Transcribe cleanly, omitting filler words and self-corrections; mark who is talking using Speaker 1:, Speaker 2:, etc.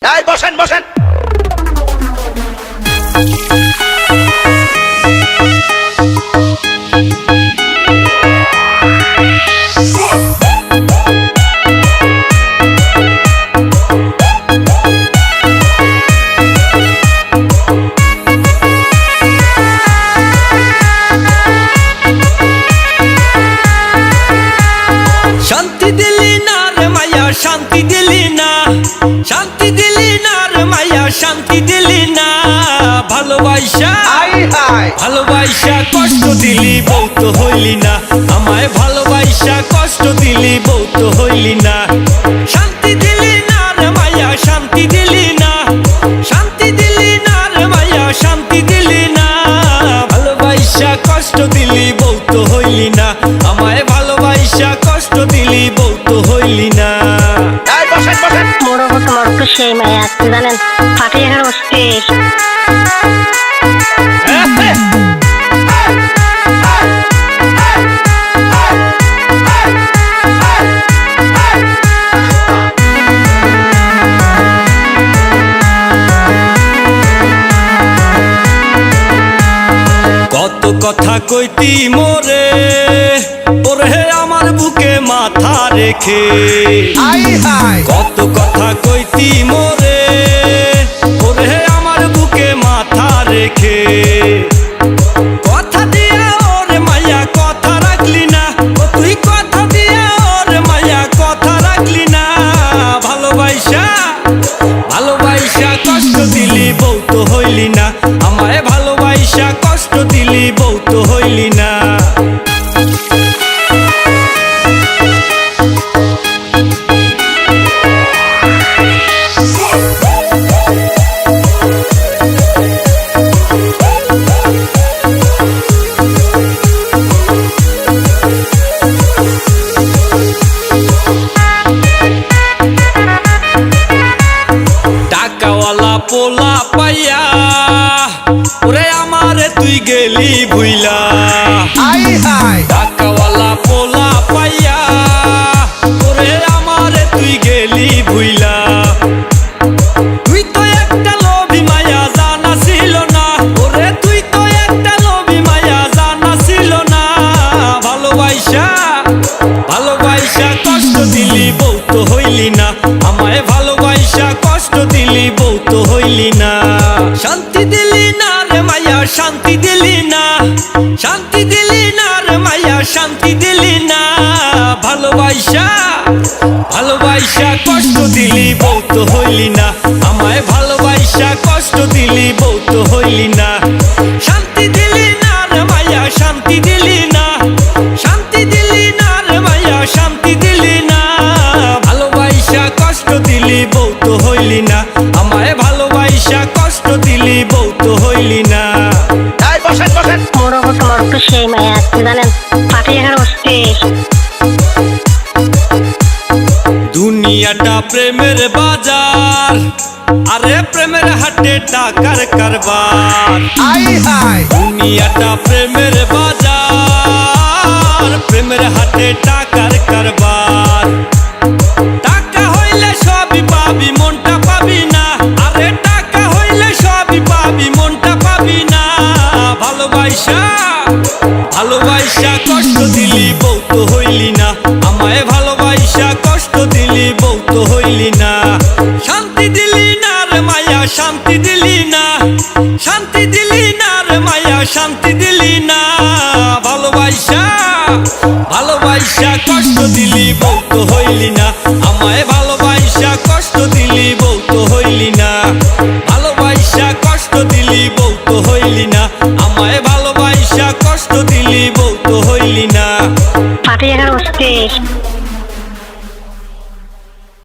Speaker 1: বসেন বসেন।
Speaker 2: শান্তি দিলি না রে মায়া, শান্তি দিলি না, শান্তি দিলি না রে মায়া, শান্তি দিলি না। ভালোবাসা ভালোবাসা কষ্ট দিলি বউ তো হইলি না, আমায় ভালোবাসা কষ্ট দিলি বউ তো হইলি না। শান্তি দিলি না রে মায়া, শান্তি দিলি না, শান্তি দিলি না রে মায়া, শান্তি দিলি না। ভালোবাসা কষ্ট দিলি বউ তো হইলি না, আমায় ভালোবাসা কষ্ট দিলি বউ তো হইলি না।
Speaker 3: মোড়ো মতো মরতো সেই মায়া, জানেন ফাটিয়ে গেল অস্থির।
Speaker 2: কত কথা কইতি মোরে, ওরে আমার বুকে মাথা রেখে। কত কথা কইতি মোরে, ওরে আমার বুকে মাথা রেখে। কথা দিয়া ওরে মায়া কথা রাখলি না, ও তুই কথা দিয়া ওরে মায়া কথা রাখলি না। ভালোবাসা ভালোবাসা কষ্ট দিলি বউ তো হইলি না, আমায় ভালোবাসা কষ্ট দিলি বউ তো হইলি না। টাকাওয়ালা পোলা পাইয়া ওরে আমারে তুই গেলি ভুইলা। টাকাওয়ালা পোলা পাইয়া ওরে আমারে তুই গেলি ভুইলা। তুই তো একটা লোভী মায়া জানা ছিল না, ওরে তুই তো একটা লোভী মায়া জানা ছিল না। ভালোবাসা ভালোবাসা কষ্ট দিলি বউ তো হইলি না, আমায় ভালোবাসা কষ্ট দিলি বউ তো হইলি না। শান্তি দিলি না রে মায়া, শান্তি দিলি না, শান্তি দিলি না রে মায়া, শান্তি দিলি না। ভালোবাসা ভালোবাসা কষ্ট দিলি বউ তো হইলি না, আমায় ভালোবাসা কষ্ট দিলি বউ তো হইলি না। শান্তি দিলি না রে মায়া, শান্তি দিলি না, শান্তি দিলি না রে মায়া, শান্তি দিলি না। ভালোবাসা কষ্ট দিলি বউ তো হইলি না, আমায় ভালোবাসা কষ্ট দিলি বউ তো হইলি না।
Speaker 3: মোড়ো মতো মরতো সেই মায়া, জানেন ফাটিয়ে গেল অস্থির।
Speaker 2: দুনিয়াটা প্রেমের বাজার, আরে প্রেমের হাটে টাকার কারবার। দুনিয়াটা প্রেমের বাজার, প্রেমের হাটে টাকার কারবার। টাকা হইলে সবই পাবি মনটা পাবি না, আরে টাকা হইলে সবই পাবি মনটা পাবি না। ভালোবাসা ভালোবাসা কষ্ট দিলি বউ তো হইলি না, আমায় ভালোবাসা কষ্ট দিলি বউ তো হইলি না। শান্তি দিলি না রে মায়া, শান্তি দিলি না, শান্তি দিলি না রে মায়া, শান্তি দিলি না। ভালোবাসা ভালোবাসা কষ্ট দিলি বউ তো হইলি না, আমায় ভালোবাসা কষ্ট দিলি বউ তো হইলি না। ভালোবাসা কষ্ট দিলি বউ তো হইলি না, আমায় ভালোবাসা কষ্ট দিলি বউ তো হইলি না।
Speaker 3: ফাটিয়ে গেল অস্থির।